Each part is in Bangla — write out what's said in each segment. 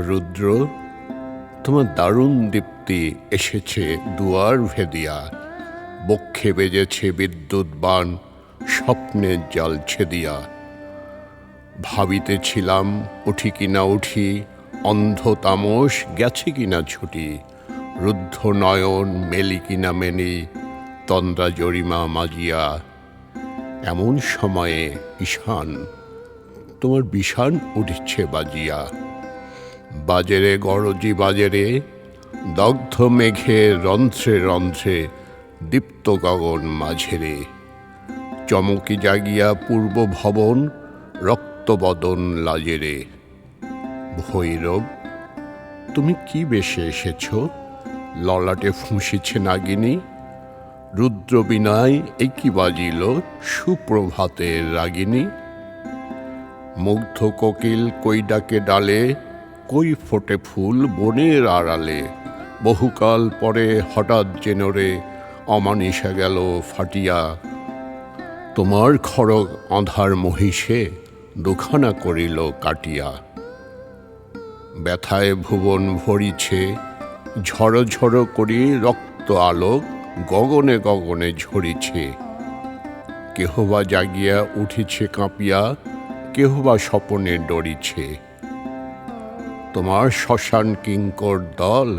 রুদ্র, তোমার দারুণ দীপ্তি এসেছে দুয়ার ভেদিয়া, বক্ষে বেজেছে বিদ্যুৎ বাণ, স্বপ্নের জাল ছেদিয়া। ভাবিতেছিলাম উঠি কিনা উঠি, অন্ধ তামস গেছে কিনা ছুটি, রুদ্ধ নয়ন মেলি কিনা মেনি, তন্দ্রা জরিমা মাজিয়া। এমন সময়ে ঈশান, তোমার বিষাণ উঠছে বাজিয়া। বাজেরে গরজি বাজেরে, দগ্ধ মেঘে রন্ধ্রে রন্ধ্রে, দীপ্ত গগন মাঝেরে। চমকি জাগিয়া পূর্ব ভবন, রক্তবদন লাজেরে। ভৈরব, তুমি কি বেশে এসেছ? ললাটে ফুঁসিছে নাগিনী। রুদ্র বিনায় একই বাজিল সুপ্রভাতের রাগিনী। মুগ্ধ কোকিল কই ডাকে ডালে, কই ফোটে ফুল বনের আড়ালে। বহুকাল পরে হঠাৎ জেনরে, অমানিসা গেল ফাটিয়া। তোমার খড়গ আঁধার মহিষে, দুখানা করিল কাটিয়া। ব্যথায় ভুবন ভরিছে, ঝড় ঝড় করি রক্ত আলোক গগনে গগনে ঝরিছে। কেহ বা জাগিয়া উঠিছে কাঁপিয়া, কেহ বা স্বপনে ডরিছে। তোমার শ্মশান কিঙ্কর দল,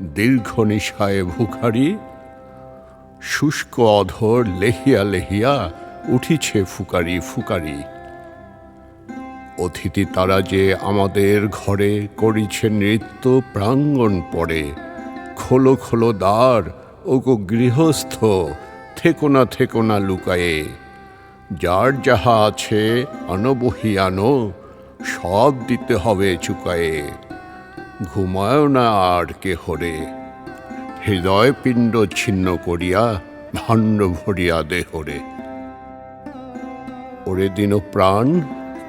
দীর্ঘ নিশায় ভুখারি। শুষ্ক অধর লেহিয়া লেহিয়া, উঠিছে ফুকারি ফুকারি। অতিথি তারা যে আমাদের ঘরে, করিছে নৃত্য প্রাঙ্গণ পড়ে। খোলো খোলো দ্বার, ওগো গৃহস্থ, থেকো না লুকায়ে। যার যাহা আছে আনবহি আনো, সব দিতে হবে চুকায়ে। ঘুমায় না আর কেহরে, হৃদয় পিণ্ড ছিন্ন করিয়া, ভাণ্ড ভরিয়া দেহরে। ওরে দিন প্রাণ,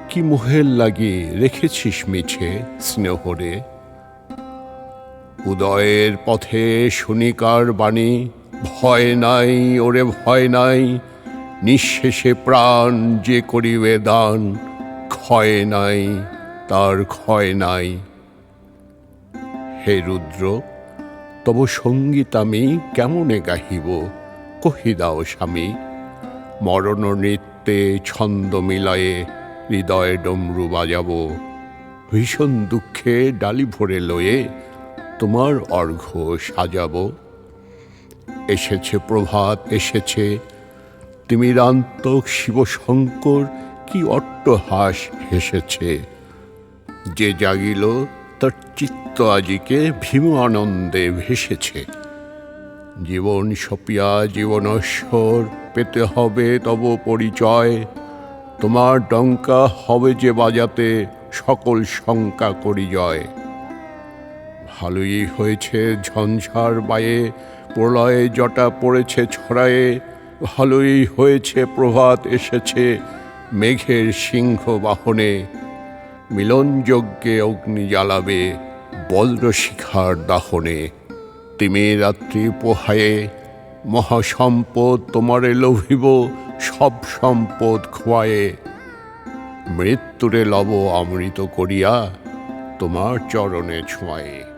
কি মোহের লাগি রেখেছিস মিছে স্নেহরে। উদয়ের পথে শুনিকার বাণী, ভয় নাই ওরে ভয় নাই। নিঃশেষে প্রাণ যে করিবে দান, ক্ষয় নাই তার ক্ষয় নাই। হে রুদ্র, তব সঙ্গীত আমি কেমনে গাহিব, কহি দাও স্বামী। মরণ নৃত্যে ছন্দ মিলায়ে, হৃদয় ডমরু বাজাব। ভীষণ দুঃখে ডালি ভরে লয়ে, তোমার অর্ঘ্য সাজাব। এসেছে প্রভাত এসেছে, তিমিরান্তক শিবশঙ্কর কি অট্টহাস হেসেছে। যে জাগিল তার চিত্ত আজিকে ভীম আনন্দে ভেসেছে। জীবন সপিয়া জীবনশ্বর, পেতে হবে তব পরিচয়। তোমার ডঙ্কা হবে যে বাজাতে, সকল শঙ্কা করি জয়। ভালোই হয়েছে ঝঞ্ঝার বায়ে, প্রলয়ে জটা পড়েছে ছড়ায়ে। ভালোই হয়েছে প্রভাত এসেছে, মেঘের সিংহ বাহনে। মিলনযজ্ঞে অগ্নি জ্বালাবে, বজ্রশিখার দাহনে। তিমি রাত্রি পোহায়ে, মহাসম্পদ তোমারে লোভিব, সব সম্পদ খোয়ায়ে। মৃত্যুরে লব অমৃত করিয়া, তোমার চরণে ছোঁয়ায়ে।